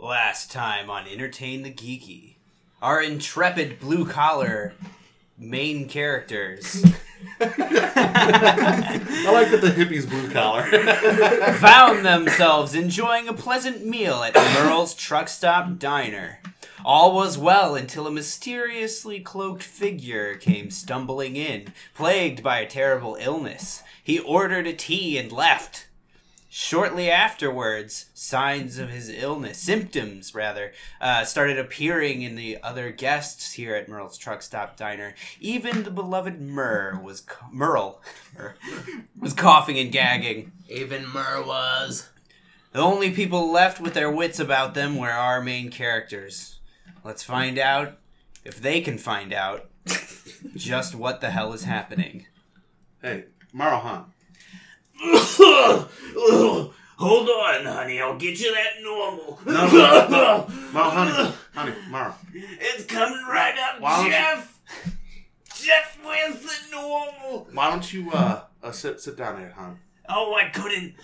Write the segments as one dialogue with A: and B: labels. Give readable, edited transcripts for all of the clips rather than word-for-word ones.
A: Last time on Entertain the Geeky, our intrepid blue-collar main characters
B: I like that the hippie's blue collar.
A: found themselves enjoying a pleasant meal at Merle's Truck Stop Diner. All was well until a mysteriously cloaked figure came stumbling in, plagued by a terrible illness. He ordered a tea and left. Shortly afterwards, symptoms started appearing in the other guests here at Merle's Truck Stop Diner. Even the beloved Merle was coughing and gagging.
C: Even Merle was.
A: The only people left with their wits about them were our main characters. Let's find out if they can find out just what the hell is happening.
B: Hey, Merle, huh?
C: Hold on, honey. I'll get you that normal.
B: No. Merle, honey, Merle.
C: It's coming right up, Jeff. Jeff, where's the normal?
B: Why don't you sit down here, hon?
C: Oh, I couldn't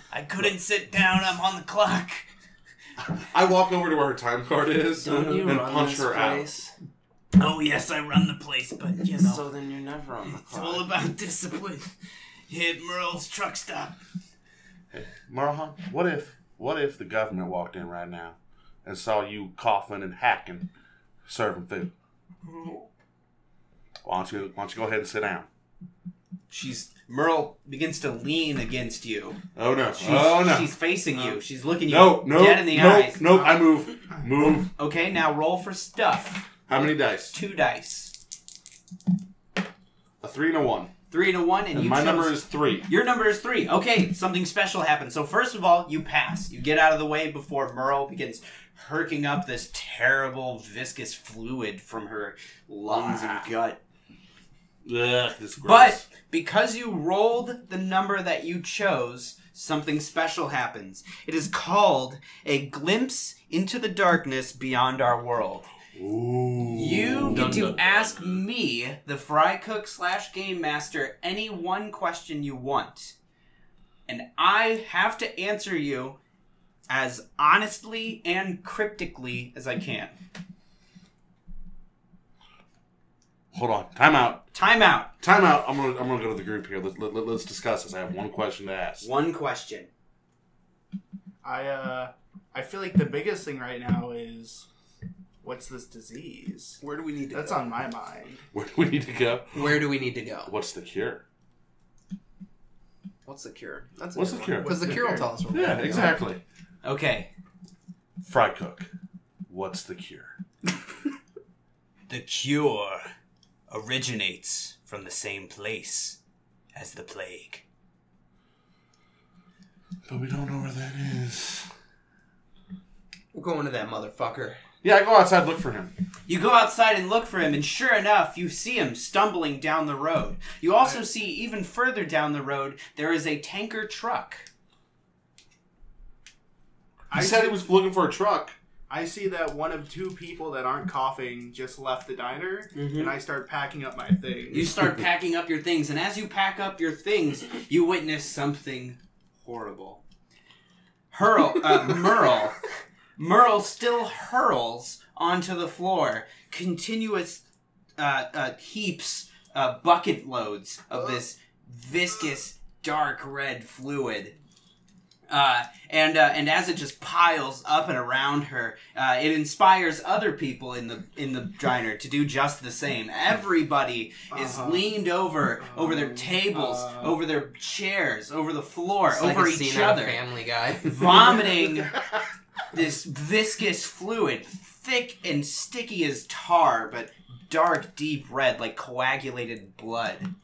C: sit down. I'm on the clock.
B: I walk over to where her time card is
D: Don't you
B: and
D: run
B: punch
D: this
B: her
D: place?
C: Oh, yes, I run the place, but, you know.
D: So then you're never on the
C: It's
D: clock.
C: all about discipline. Hit Merle's truck stop.
B: Hey, Merle, hon, what if the government walked in right now and saw you coughing and hacking, serving food? Why don't you go ahead and sit down?
A: Merle begins to lean against you.
B: Oh no!
A: She's facing you. She's looking you
B: No,
A: dead in the eyes.
B: No, I move.
A: Okay, now roll for stuff.
B: How many dice?
A: 2 dice.
B: A 3 and a 1.
A: 3 and a 1, and you
B: my
A: chose...
B: number is 3.
A: Your number is 3. Okay, something special happens. So first of all, you pass. You get out of the way before Merle begins herking up this terrible viscous fluid from her lungs and gut.
B: Ugh, this is gross.
A: But because you rolled the number that you chose, something special happens. It is called a glimpse into the darkness beyond our world.
B: Ooh.
A: You get to ask me, the fry cook / game master, any one question you want. And I have to answer you as honestly and cryptically as I can.
B: Hold on. Time out.
A: Time out.
B: I'm gonna go to the group here. Let's discuss this. I have one question to ask.
A: One question.
D: I feel like the biggest thing right now is, what's this disease?
C: Where do we need to
D: That's
C: go?
D: on my mind.
B: Where do we need to go?
C: Where do we need to go?
B: What's the cure?
C: What's the cure?
D: That's a
B: What's
D: good
B: the
D: one.
B: cure?
C: Because the cure will tell us where
B: Yeah,
C: we're going.
B: exactly.
A: Okay.
B: Fry cook. What's the cure?
A: The cure originates from the same place as the plague.
B: But we don't know where that is.
C: We're going to that motherfucker.
B: Yeah, I go outside and look for him.
A: You go outside and look for him, and sure enough, you see him stumbling down the road. You also see, even further down the road, there is a tanker truck.
B: He said he was looking for a truck.
D: I see that one of 2 people that aren't coughing just left the diner, and I start packing up my things.
A: You start packing up your things, and as you pack up your things, you witness something horrible. Merle still hurls onto the floor, continuous heaps, bucket loads of this viscous, dark red fluid. And as it just piles up and around her, it inspires other people in the diner to do just the same. Everybody is leaned over their tables, over their chairs, over the floor,
C: It's
A: over
C: like a
A: each
C: scene out of
A: other,
C: Family Guy.
A: vomiting this viscous fluid, thick and sticky as tar, but dark, deep red, like coagulated blood.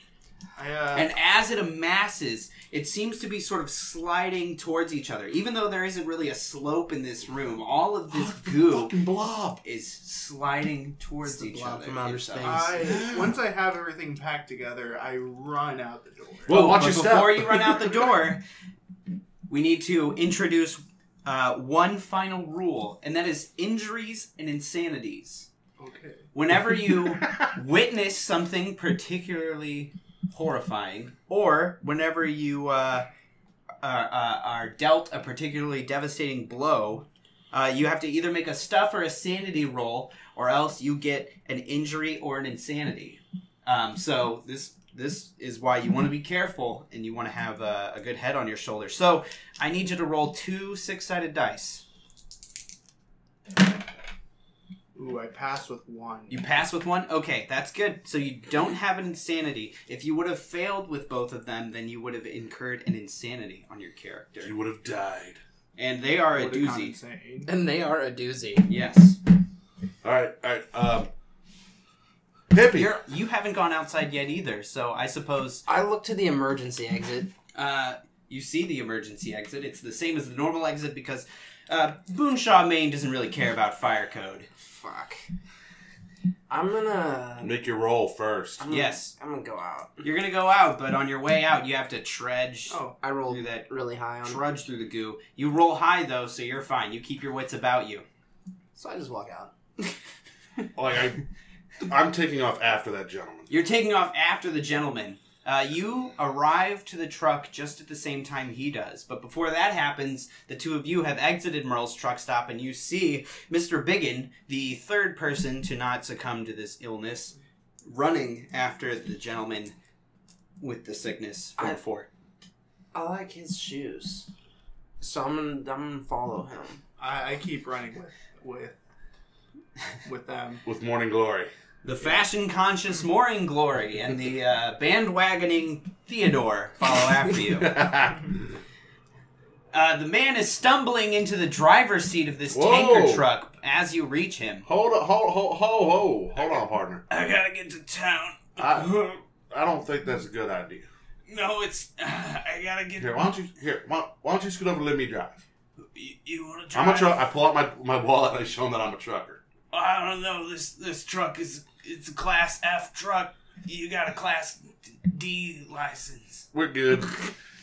A: And as it amasses, it seems to be sort of sliding towards each other. Even though there isn't really a slope in this room, all of this goo
B: Fucking blob
A: is sliding towards each
C: blob
A: other.
C: from outer
A: inside.
C: space.
D: Once I have everything packed together, I run out the door.
B: Well, watch your
A: But
B: step.
A: before you run out the door, we need to introduce one final rule, and that is injuries and insanities.
D: Okay.
A: Whenever you witness something particularly horrifying, or whenever you are dealt a particularly devastating blow, You have to either make a stuff or a sanity roll, or else you get an injury or an insanity. So this is why you want to be careful and you want to have a good head on your shoulders. So I need you to roll 2 6-sided dice.
D: Ooh, I passed with 1.
A: You pass with 1? Okay, that's good. So you don't have an insanity. If you would have failed with both of them, then you would have incurred an insanity on your character.
B: You would have died.
A: And they are a
D: Would've gone
A: doozy.
D: insane.
E: And they are a doozy.
A: Yes.
B: All right. Hippie.
A: You haven't gone outside yet either, so I suppose...
E: I look to the emergency exit.
A: You see the emergency exit. It's the same as the normal exit because Boonshaw, Maine doesn't really care about fire code.
E: Fuck. I'm gonna...
B: Make your roll first.
A: Yes.
E: I'm gonna go out.
A: You're going to go out, but on your way out, you have to trudge
E: I rolled
A: through that...
E: really high on
A: Trudge through the goo. You roll high, though, so you're fine. You keep your wits about you.
E: So I just walk out.
B: I'm taking off after that gentleman.
A: You're taking off after the gentleman. You arrive to the truck just at the same time he does. But before that happens, the two of you have exited Merle's truck stop, and you see Mr. Biggin, the third person to not succumb to this illness, running after the gentleman with the sickness from before.
E: I like his shoes. So I'm gonna follow him.
D: I keep running with them.
B: With Morning Glory.
A: The fashion-conscious Morning Glory and the bandwagoning Theodore follow after you. The man is stumbling into the driver's seat of this tanker truck as you reach him.
B: Hold on, partner.
C: I gotta get to town.
B: I don't think that's a good idea.
C: No, it's... I gotta get...
B: Here, why don't you scoot over and let me drive?
C: You wanna drive?
B: I'm a truck. I pull out my wallet and I show him that I'm a trucker.
C: I don't know. This truck it's a Class F truck. You got a Class D license.
B: We're good.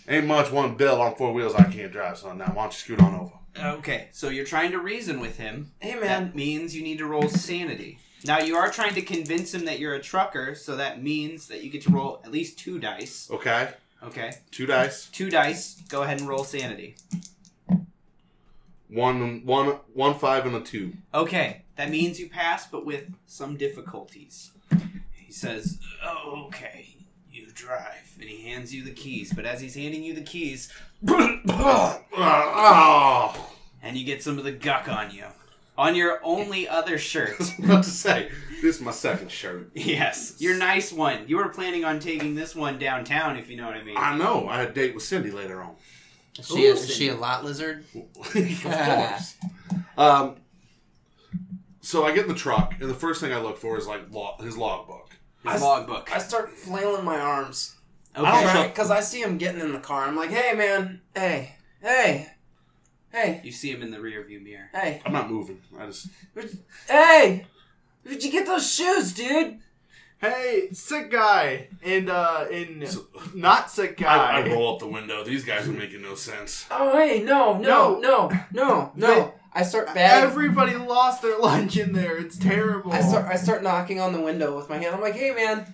B: Ain't much one bill on 4 wheels I can't drive, son. Now, why don't you scoot on over?
A: Okay, so you're trying to reason with him.
E: Hey, man.
A: That means you need to roll sanity. Now, you are trying to convince him that you're a trucker, so that means that you get to roll at least 2 dice.
B: Okay.
A: Okay.
B: 2 dice.
A: 2 dice. Go ahead and roll sanity.
B: 1, 5, and a 2.
A: Okay, that means you pass, but with some difficulties. He says,
C: Oh, okay. You drive.
A: and he hands you the keys. But as he's handing you the keys,
B: Oh.
A: and you get some of the guck on you. On your only other shirt.
B: About to say, this is my second shirt.
A: Yes, your nice one. You were planning on taking this one downtown, if you know what I mean.
B: I know. I had a date with Cindy later on.
E: Is she a lot lizard?
B: Of course. So I get in the truck, and the first thing I look for is like his logbook.
A: His logbook.
E: I start flailing my arms.
A: Okay.
E: Because I see him getting in the car. I'm like, hey, man. Hey.
A: You see him in the rearview mirror.
E: Hey.
B: I'm not moving. I just...
E: Hey! Where'd you get those shoes, dude?
D: Hey, sick guy and not sick guy.
B: I roll up the window. These guys are making no sense.
E: Oh, hey, no. I start bagging.
D: Everybody lost their lunch in there. It's terrible.
E: I start knocking on the window with my hand. I'm like, hey, man,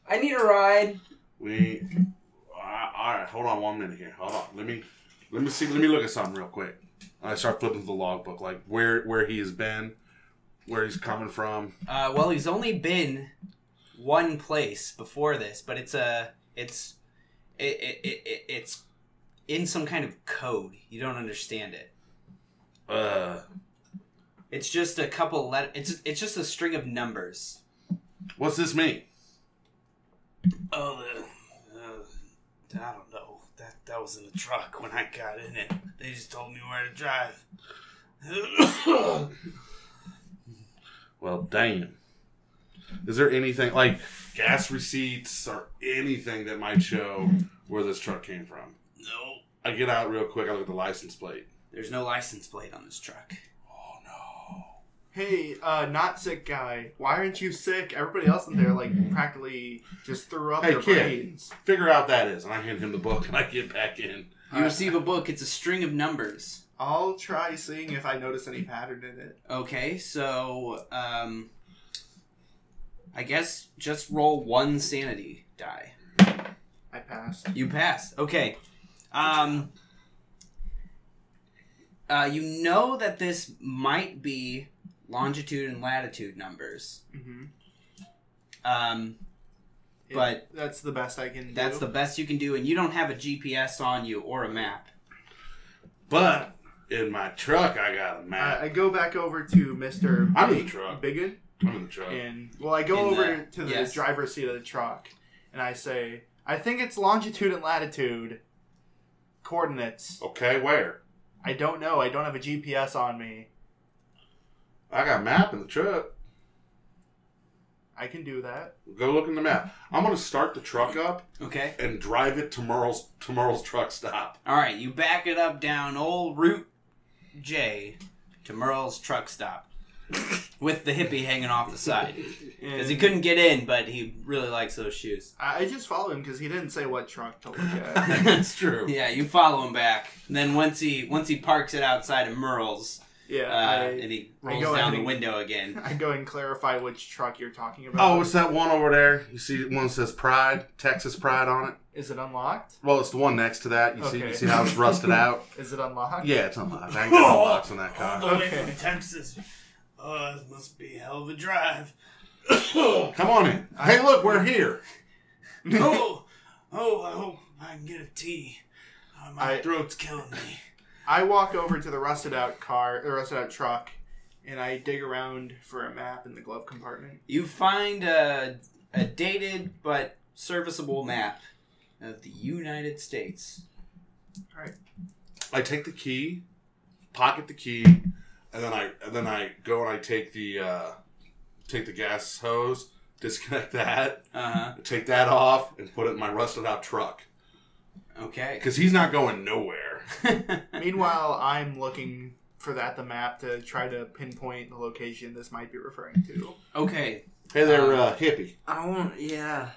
E: I need a ride.
B: All right, hold on 1 minute here. Hold on. Let me look at something real quick. I start flipping through the logbook, like where he has been, where he's coming from.
A: Well, he's only been one place before this, but it's in some kind of code. You don't understand it. It's just a couple it's just a string of numbers.
B: What's this mean?
C: Oh, I don't know. That was in the truck when I got in it. They just told me where to drive.
B: Well, damn. Is there anything like gas receipts or anything that might show where this truck came from?
C: No.
B: I get out real quick. I look at the license plate.
A: There's no license plate on this truck.
B: Oh no.
D: Hey, not sick guy. Why aren't you sick? Everybody else in there practically just threw up their brains.
B: Figure out that is, and I hand him the book, and I get back in.
A: You receive a book. It's a string of numbers.
D: I'll try seeing if I notice any pattern in it.
A: Okay, so I guess just roll 1 sanity die.
D: I passed.
A: You passed. Okay. You know that this might be longitude and latitude numbers. But
D: that's the best I can do.
A: That's the best you can do, and you don't have a GPS on you or a map.
B: But in my truck, I got a map.
D: I go back over to Mr.
B: I'm in the truck.
D: Biggin.
B: I'm in the truck.
D: And, well, I go over to the driver's seat of the truck, and I say, I think it's longitude and latitude coordinates.
B: Okay, where?
D: I don't know. I don't have a GPS on me.
B: I got a map in the truck.
D: I can do that.
B: Go look in the map. I'm going to start the truck up.
A: Okay.
B: And drive it to Merle's truck stop.
A: All right, you back it up down old Route J to Merle's truck stop. With the hippie hanging off the side. Because he couldn't get in, but he really likes those shoes.
D: I just follow him because he didn't say what truck to look at.
B: That's true.
A: Yeah, you follow him back. And then once he parks it outside of Merle's, and he rolls down the window again.
D: I go and clarify which truck you're talking about.
B: Oh, it's that one over there. You see one that says Pride, Texas Pride on it?
D: Is it unlocked?
B: Well, it's the one next to that. You see how it's rusted out?
D: Is it unlocked?
B: Yeah, it's unlocked. I ain't got no locks on that car.
C: All the way from Texas. Oh, it must be a hell of a drive.
B: Come on in. Hey, look, we're here.
C: I hope I can get a tea. My throat's killing me.
D: I walk over to the rusted out truck, and I dig around for a map in the glove compartment.
A: You find a dated but serviceable map of the United States.
D: All right.
B: I take the key, pocket the key, and then I go and I take the gas hose, disconnect that, take that off, and put it in my rusted out truck.
A: Okay.
B: Because he's not going nowhere.
D: Meanwhile, I'm looking for the map to try to pinpoint the location this might be referring to.
A: Okay.
B: Hey there, hippie.
E: I want, yeah.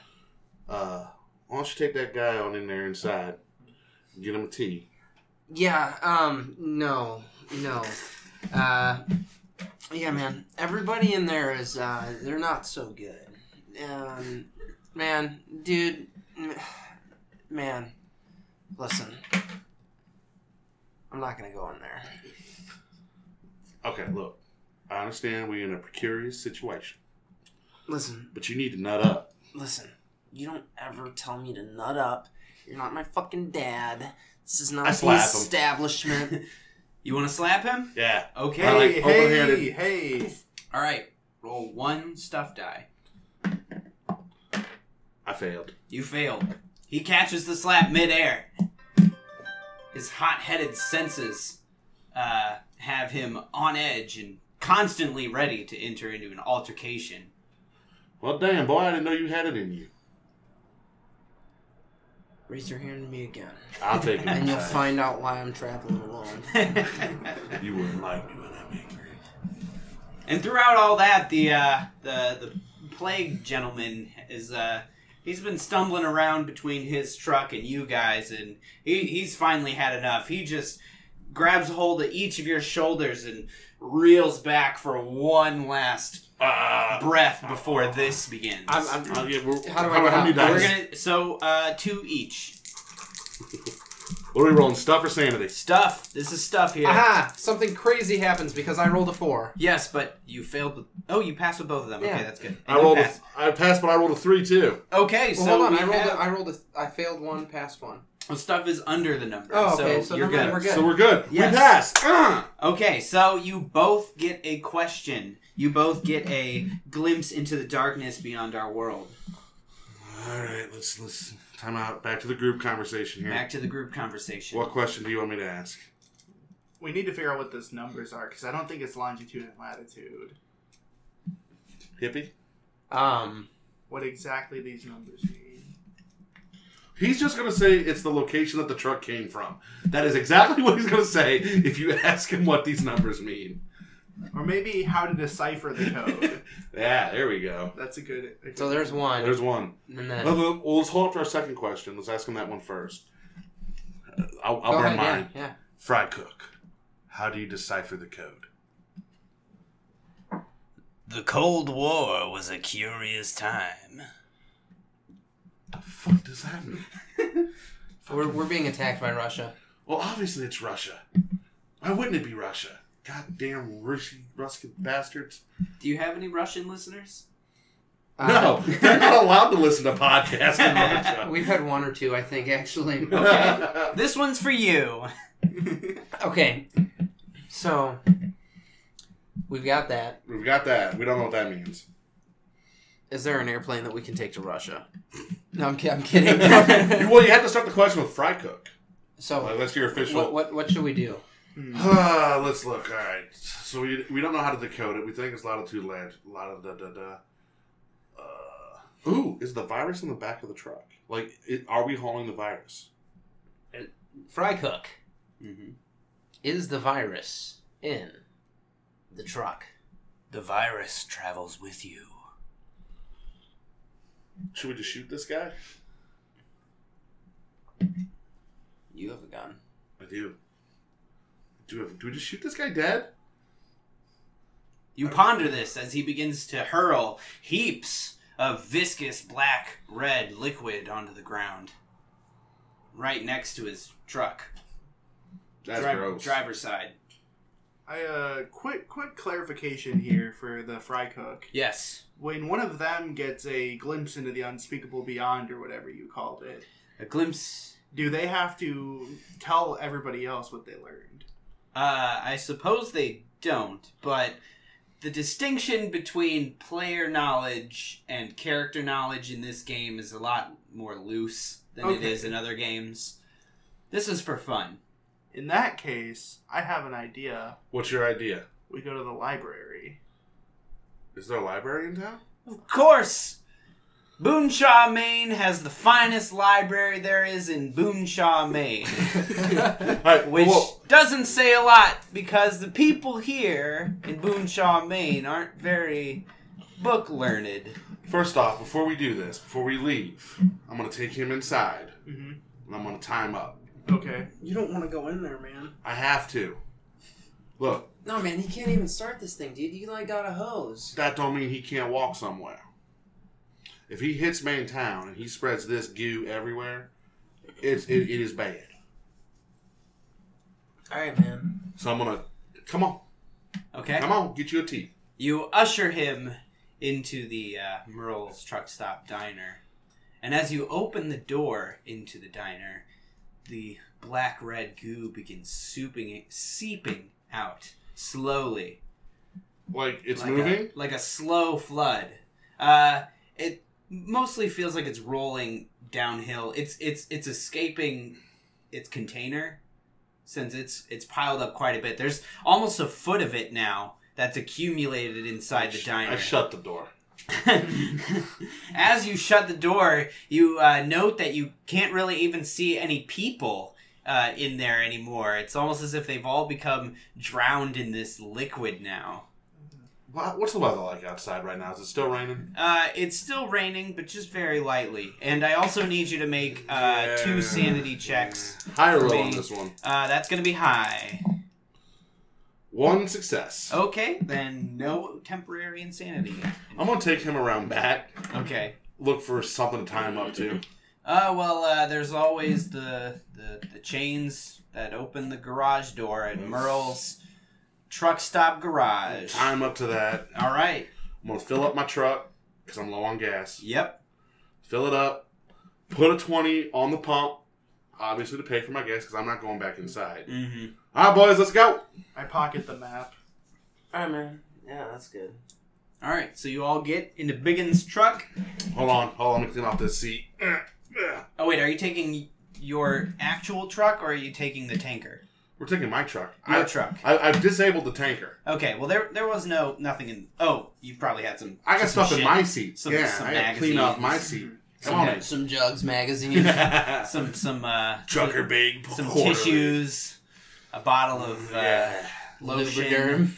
B: Why don't you take that guy on in there inside and get him a tea?
E: Yeah, no. Yeah, man. Everybody in there is, they're not so good. Man, dude, man, listen. I'm not gonna go in there.
B: Okay, look. I understand we're in a precarious situation.
E: Listen.
B: But you need to nut up.
E: Listen. You don't ever tell me to nut up. You're not my fucking dad. This is not the establishment.
A: You want to slap him?
B: Yeah.
A: Okay.
D: Hey.
A: All right. Roll one stuff die.
B: I failed.
A: You failed. He catches the slap midair. His hot-headed senses have him on edge and constantly ready to enter into an altercation.
B: Well, damn, boy, I didn't know you had it in you.
E: Raise your hand to me again.
B: I'll take it.
E: And you'll find out why I'm traveling alone.
B: You wouldn't like me when I'm angry.
A: And throughout all that, the plague gentleman is he's been stumbling around between his truck and you guys, and he's finally had enough. He just grabs hold of each of your shoulders and reels back for one last breath before this begins.
E: How do I get
B: out?
A: So 2 each.
B: What are we rolling? Stuff or sanity?
A: Stuff. This is stuff here.
E: Aha! Something crazy happens because I rolled a 4.
A: Yes, but you failed with... Oh, you passed with both of them.
E: Yeah.
A: Okay, that's good.
B: I passed, but I rolled a 3 too.
A: Okay,
E: well,
A: so
E: hold on. I failed 1, passed 1.
A: Well, stuff is under the number.
E: Oh, okay. So
A: you're good.
E: We're good.
B: So we're good.
A: Yes.
B: We passed.
A: Okay, so you both get a question. You both get a glimpse into the darkness beyond our world.
B: All right, let's time out. Back to the group conversation here.
A: Back to the group conversation.
B: What question do you want me to ask?
D: We need to figure out what those numbers are, because I don't think it's longitude and latitude.
B: Hippie?
D: What exactly these numbers mean.
B: He's just going to say it's the location that the truck came from. That is exactly what he's going to say if you ask him what these numbers mean.
D: Or maybe how to decipher the code.
B: Yeah, there we go.
D: That's a good...
E: So there's 1.
B: There's 1.
E: And then...
B: Well, let's hold up to our second question. Let's ask him that one first. I'll burn mine.
E: Yeah.
B: Fry cook. How do you decipher the code?
C: The Cold War was a curious time.
B: The fuck does that mean?
E: We're being attacked by Russia.
B: Well, obviously it's Russia. Why wouldn't it be Russia? Goddamn Russian bastards.
A: Do you have any Russian listeners?
B: No, they're not allowed to listen to podcasts in Russia.
E: We've had one or two, I think, actually.
A: Okay. This one's for you.
E: Okay. So, we've got that.
B: We've got that. We don't know what that means.
E: Is there an airplane that we can take to Russia? No, I'm kidding.
B: Well, you have to start the question with fry cook.
E: So,
B: like, that's your official.
E: What should we do?
B: Let's look. All right. So we don't know how to decode it. We think it's latitude, Ooh, is the virus in the back of the truck? Like, are we hauling the virus?
E: Fry cook. Mm-hmm. Is the virus in the truck?
C: The virus travels with you.
B: Should we just shoot this guy?
E: You have a gun.
B: I do. Do we just shoot this guy dead?
A: You ponder this as he begins to hurl heaps of viscous black red liquid onto the ground. Right next to his truck.
B: That's gross.
A: Driver's side.
D: Quick clarification here for the fry cook.
A: Yes.
D: When one of them gets a glimpse into the unspeakable beyond, or whatever you called it,
A: A glimpse.
D: do they have to tell everybody else what they learned?
A: I suppose they don't, but the distinction between player knowledge and character knowledge in this game is a lot more loose than it is in other games. This is for fun.
D: In that case, I have an idea.
B: What's your idea?
D: We go to the library.
B: Is there a library in town?
A: Of course! Boonshaw, Maine has the finest library there is in Boonshaw, Maine.
B: Right,
A: Which doesn't say a lot, because the people here in Boonshaw, Maine aren't very book learned.
B: First off, before we do this, before we leave, I'm going to take him inside, and I'm going to tie him up.
D: Okay.
E: You don't want to go in there, man.
B: I have to. Look.
E: No, man, he can't even start this thing, dude. You got a hose.
B: That don't mean he can't walk somewhere. If he hits Maine town and he spreads this goo everywhere, it is bad.
E: All right, man.
B: So I'm going to... Come on.
A: Okay.
B: Come on, get you a tea.
A: You usher him into the Merle's Truck Stop Diner. And as you open the door into the diner, the black-red goo begins seeping out slowly.
B: Like it's moving?
A: Like a slow flood. It mostly feels like it's rolling downhill. It's escaping its container, since it's piled up quite a bit. There's almost a foot of it now that's accumulated inside the diner.
B: I shut the door.
A: As you shut the door, you note that you can't really even see any people in there anymore. It's almost as if they've all become drowned in this liquid now.
B: What's the weather like outside right now? Is it still raining?
A: It's still raining, but just very lightly. And I also need you to make 2 sanity checks.
B: High or low on this one?
A: That's going to be high.
B: 1 success.
A: Okay, then no temporary insanity.
B: I'm going to take him around back.
A: Okay.
B: Look for something to tie him up to.
A: There's always the chains that open the garage door at Merle's Truck Stop Garage.
B: Tie him up to that.
A: All right.
B: I'm going to fill up my truck because I'm low on gas.
A: Yep.
B: Fill it up. Put a 20 on the pump. Obviously to pay for my gas because I'm not going back inside.
A: Mm-hmm.
B: All right, boys, let's go.
D: I pocket the map.
E: All right, man. Yeah, that's good.
A: All right, so you all get into Biggin's truck.
B: Hold on. Let me clean off this seat.
A: Oh, wait, are you taking your actual truck or are you taking the tanker?
B: We're taking my truck.
A: Your truck.
B: I've disabled the tanker.
A: Okay, well, there was nothing in... Oh, you probably had some...
B: I got stuff in my seat.
A: Some
B: I got to clean off my seat.
E: Some jugs, magazines.
A: some
B: Trucker Big.
A: Some tissues. A bottle of lotion.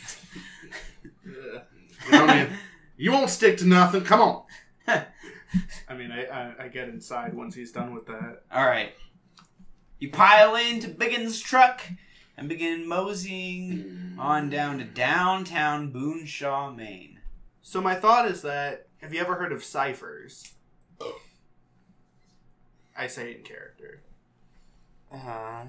B: You won't stick to nothing. Come on.
D: I mean, I get inside once he's done with that.
A: All right. You pile into Biggin's truck and begin moseying on down to downtown Boonshaw, Maine.
D: So my thought is that, have you ever heard of ciphers? I say in character.
E: Uh-huh.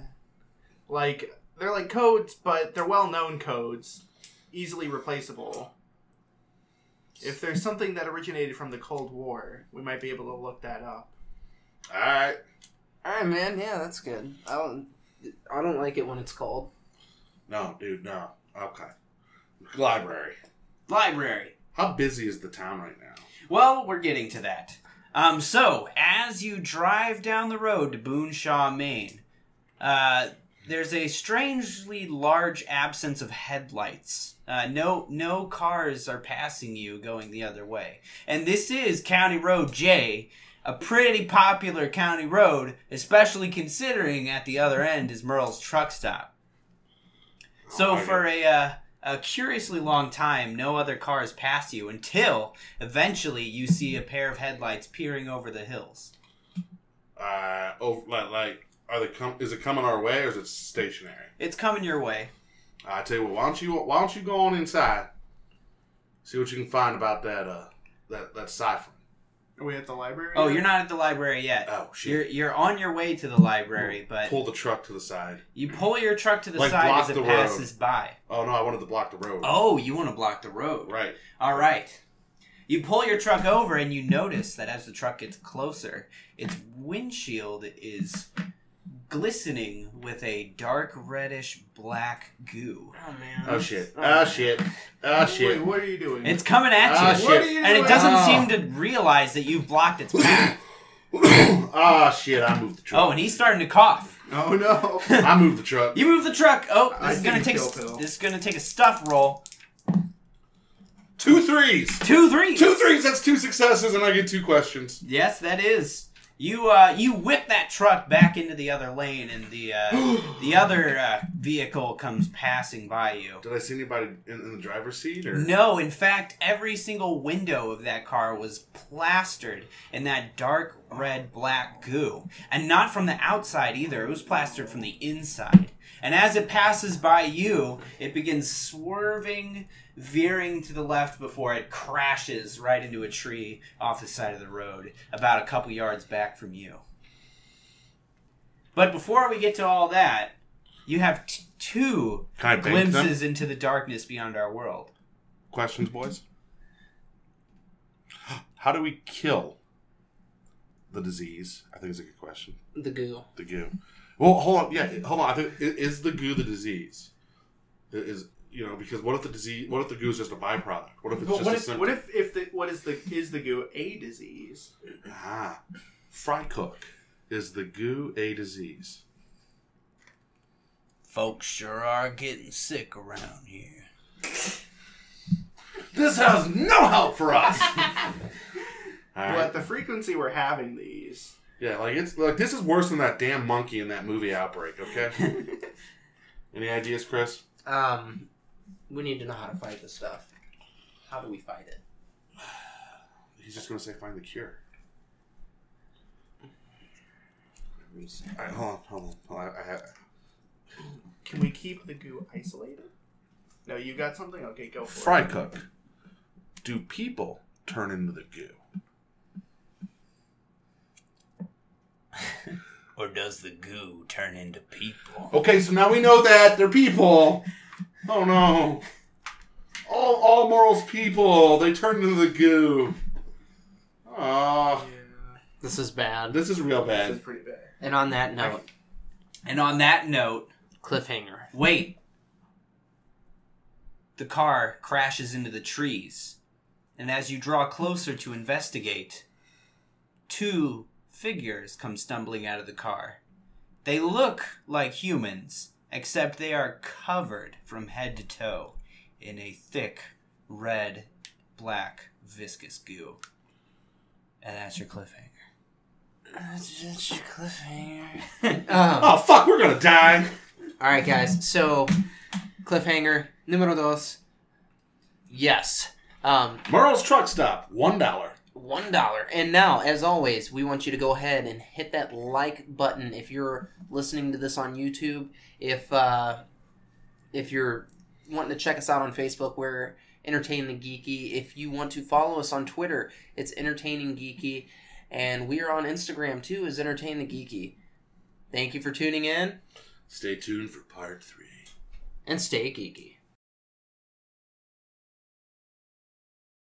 D: Like, they're like codes, but they're well-known codes, easily replaceable. If there's something that originated from the Cold War, we might be able to look that up.
B: All right,
E: man. Yeah, that's good. I don't like it when it's cold.
B: No, dude, no. Okay. Library.
A: How
B: busy is the town right now?
A: Well, we're getting to that. So, as you drive down the road to Boonshaw, Maine, there's a strangely large absence of headlights. No cars are passing you going the other way. And this is County Road J, a pretty popular county road, especially considering at the other end is Merle's truck stop. So for a curiously long time, no other cars pass you until eventually you see a pair of headlights peering over the hills.
B: Is it coming our way or is it stationary?
A: It's coming your way.
B: I tell you what, why don't you go on inside, see what you can find about that cipher.
D: Are we at the library?
A: Oh, you're not at the library yet.
B: Oh, shit.
A: You're on your way to the library, but
B: pull the truck to the side.
A: You pull your truck to the side as it passes by.
B: Oh no, I wanted to block the road.
A: Oh, you want to block the road.
B: Right.
A: All right. You pull your truck over and you notice that as the truck gets closer, its windshield is glistening with a dark reddish black goo.
E: Oh man.
B: Oh shit. Oh shit. Oh shit.
D: Wait, what are you doing?
A: It's coming at you.
B: Oh shit.
D: What are you doing?
A: And it doesn't seem to realize that you've blocked its path.
B: Oh shit, I moved the truck.
A: Oh, and he's starting to cough.
D: Oh no.
B: I moved the truck.
A: You move the truck. Oh,
D: This
A: is gonna take a stuff roll.
B: 2 3s.
A: 2 3s.
B: 2 3s. That's 2 successes, and I get 2 questions.
A: Yes, that is. You whip that truck back into the other lane, and the other vehicle comes passing by you.
B: Did I see anybody in the driver's seat? Or?
A: No, in fact, every single window of that car was plastered in that dark red black goo, and not from the outside either. It was plastered from the inside. And as it passes by you, it begins swerving, veering to the left before it crashes right into a tree off the side of the road, about a couple yards back from you. But before we get to all that, you have 2 glimpses into the darkness beyond our world.
B: Questions, boys? How do we kill the disease? I think it's a good question.
E: The goo.
B: The goo. Well, hold on. Yeah, hold on. I think is the goo the disease? Because what if the goo is just a byproduct? What if it's just a symptom?
D: Is the goo a disease?
B: Fry cook. Is the goo a disease?
C: Folks sure are getting sick around here.
B: This has no help for us.
D: Well, at the frequency we're having these.
B: Yeah, this is worse than that damn monkey in that movie Outbreak, okay? Any ideas, Chris?
E: We need to know how to fight this stuff. How do we fight it?
B: He's just going to say find the cure. All right, hold on.
D: Can we keep the goo isolated? No, you got something? Okay, go for it.
B: Fry cook. Do people turn into the goo?
C: Or does the goo turn into people?
B: Okay, so now we know that they're people. Oh no. All Merle's people, they turn into the goo. Oh.
D: Yeah.
E: This is bad.
B: This is real bad.
D: This is pretty bad.
E: And on that note... Cliffhanger.
A: Wait. The car crashes into the trees. And as you draw closer to investigate, 2 figures come stumbling out of the car. They look like humans, except they are covered from head to toe in a thick, red, black, viscous goo. And that's your cliffhanger.
E: That's just your cliffhanger.
B: Oh, fuck, we're gonna die.
E: Alright, guys, so, cliffhanger, numero 2. Yes.
B: Merle's Truck Stop, $1.
E: $1. And now, as always, we want you to go ahead and hit that like button if you're listening to this on YouTube. If you're wanting to check us out on Facebook, we're Entertaining Geeky. If you want to follow us on Twitter, it's Entertaining Geeky. And we are on Instagram, too, as Entertaining Geeky. Thank you for tuning in.
B: Stay tuned for part 3.
E: And stay geeky.